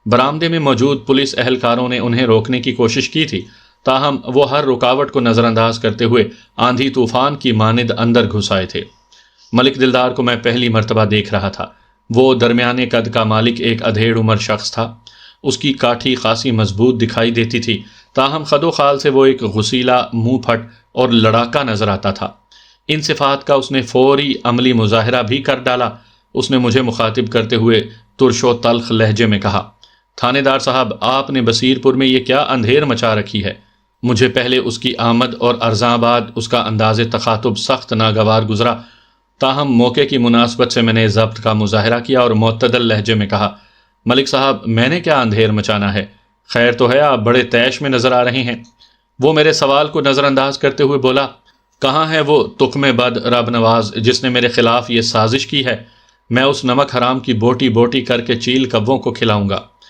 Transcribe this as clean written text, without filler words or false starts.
برآمدے میں موجود پولیس اہلکاروں نے انہیں روکنے کی کوشش کی تھی، تاہم وہ ہر رکاوٹ کو نظر انداز کرتے ہوئے آندھی طوفان کی مانند اندر گھس آئے تھے۔ ملک دلدار کو میں پہلی مرتبہ دیکھ رہا تھا۔ وہ درمیانے قد کا مالک ایک ادھیڑ عمر شخص تھا۔ اس کی کاٹھی خاصی مضبوط دکھائی دیتی تھی، تاہم خد و خال سے وہ ایک غسیلا، منہ پھٹ اور لڑاکا نظر آتا تھا۔ ان صفات کا اس نے فوری عملی مظاہرہ بھی کر ڈالا۔ اس نے مجھے مخاطب کرتے ہوئے ترش و تلخ لہجے میں کہا، تھانے دار صاحب، آپ نے بصیر پور میں یہ کیا اندھیر مچا رکھی ہے؟ مجھے پہلے اس کی آمد اور ارزاں بعد اس کا انداز تخاطب سخت ناگوار گزرا، تاہم موقع کی مناسبت سے میں نے ضبط کا مظاہرہ کیا اور معتدل لہجے میں کہا، ملک صاحب، میں نے کیا اندھیر مچانا ہے؟ خیر تو ہے، آپ بڑے طیش میں نظر آ رہے ہیں۔ وہ میرے سوال کو نظر انداز کرتے ہوئے بولا، کہاں ہے وہ تقم بد رب نواز جس نے میرے خلاف یہ سازش کی ہے؟ میں اس نمک حرام کی بوٹی بوٹی کر کے چیل کبوں کو کھلاؤں گا۔